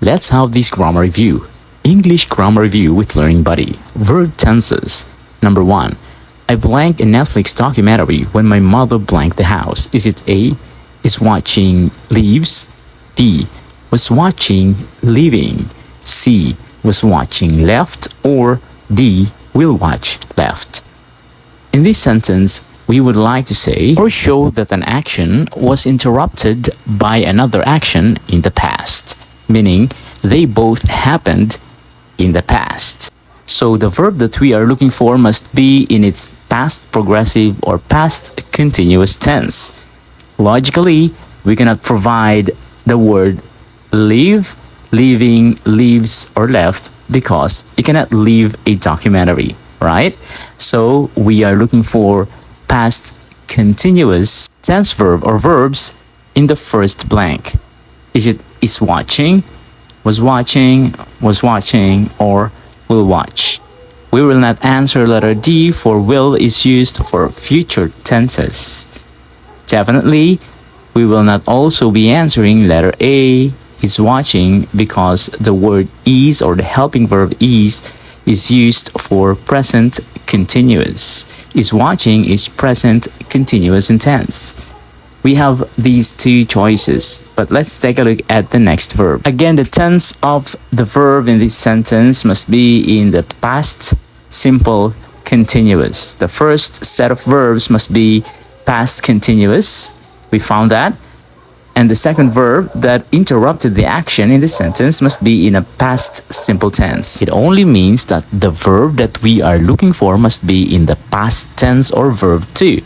Let's have this grammar review. English grammar review with Learning Buddy. Verb tenses. Number 1. I blanked a Netflix documentary when my mother blanked the house. Is it A, is watching leaves? B, was watching leaving? C, was watching left? Or D, will watch left? In this sentence, we would like to say or show that an action was interrupted by another action in the past, meaning they both happened in the past. So the verb that we are looking for must be in its past progressive or past continuous tense. Logically, we cannot provide the word leave, leaving, leaves, or left because you cannot leave a documentary, right? So we are looking for past continuous tense verb or verbs in the first blank. Is it is watching, was watching, or will watch? We will not answer letter D, for will is used for future tenses. Definitely, we will not also be answering letter A, is watching, because the word is or the helping verb is used for present continuous. Is watching is present continuous tense. We have these two choices, but let's take a look at the next verb. Again, the tense of the verb in this sentence must be in the past simple continuous. The first set of verbs must be past continuous. We found that. And the second verb that interrupted the action in the sentence must be in a past simple tense. It only means that the verb that we are looking for must be in the past tense or verb 2,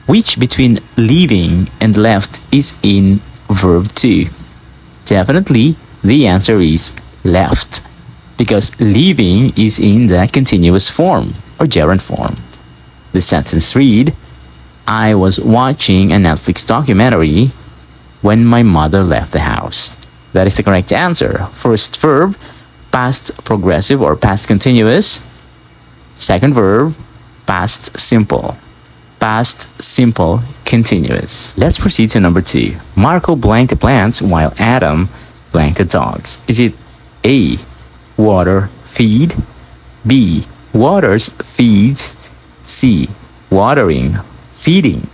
which between leaving and left is in verb 2. Definitely, the answer is left, because leaving is in the continuous form or gerund form. The sentence read, I was watching a Netflix documentary when my mother left the house. That is the correct answer. First verb, past progressive or past continuous. Second verb, past simple. Past simple continuous. Let's proceed to number 2. Marco blanked the plants while Adam blanked the dogs. Is it A, water, feed? B, waters, feeds? C, watering, feeding?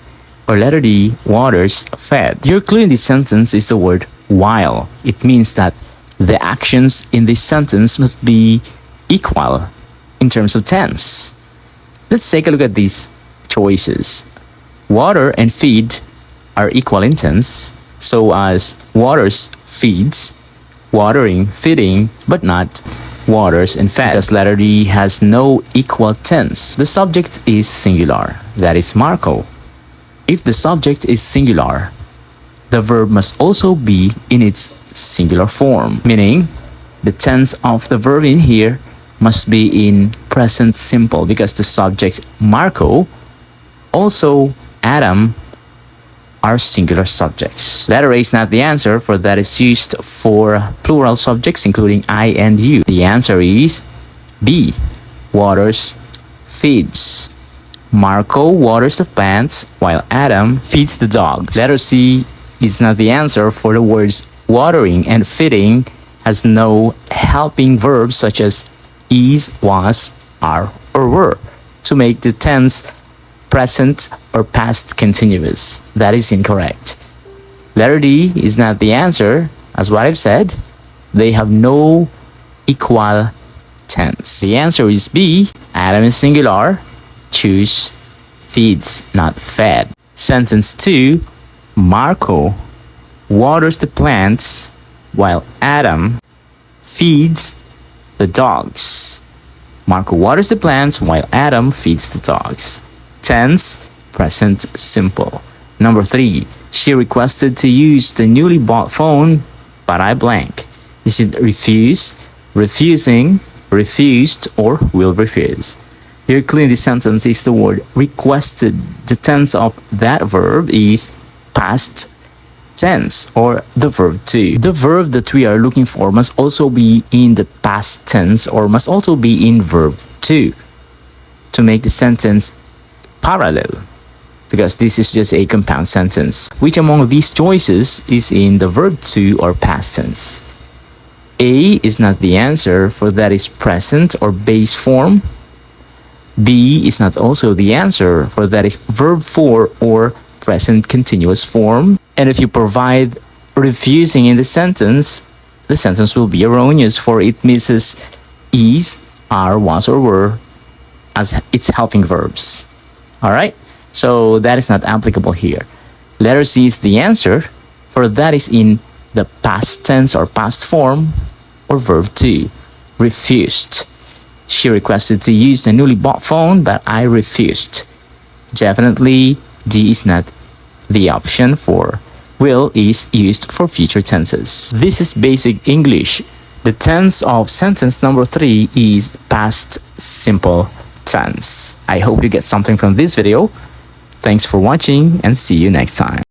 Or letter D, waters, fed? Your clue in this sentence is the word while. It means that the actions in this sentence must be equal in terms of tense. Let's take a look at these choices. Water and feed are equal in tense, so as waters feeds, watering feeding, but not waters and fed, because letter D has no equal tense. The subject is singular, that is Marco. If the subject is singular, the verb must also be in its singular form, meaning the tense of the verb in here must be in present simple, because the subjects Marco, also Adam, are singular subjects. Letter A is not the answer, for that is used for plural subjects including I and you. The answer is B, waters, feeds. Marco waters the plants while Adam feeds the dogs. Letter C is not the answer, for the words watering and feeding has no helping verbs such as is, was, are, or were to make the tense present or past continuous. That is incorrect. Letter D is not the answer, as what I've said. They have no equal tense. The answer is B, Adam is singular. Choose feeds, not fed. Sentence 2, Marco waters the plants while Adam feeds the dogs. Marco waters the plants while Adam feeds the dogs. Tense, present simple. Number 3, she requested to use the newly bought phone, but I blank. Is it refuse, refusing, refused, or will refuse? Here clearly the sentence is the word requested. The tense of that verb is past tense or the verb 2. The verb that we are looking for must also be in the past tense or must also be in verb 2 to make the sentence parallel, because this is just a compound sentence. Which among these choices is in the verb 2 or past tense? A is not the answer, for that is present or base form. B is not also the answer, for that is verb 4 or present continuous form. And if you provide refusing in the sentence will be erroneous, for it misses is, are, was, or were as its helping verbs. Alright? So that is not applicable here. Letter C is the answer, for that is in the past tense or past form, or verb 2, refused. She requested to use the newly bought phone, but I refused. Definitely, D is not the option, for will is used for future tenses. This is basic English. The tense of sentence number 3 is past simple tense. I hope you get something from this video. Thanks for watching and see you next time.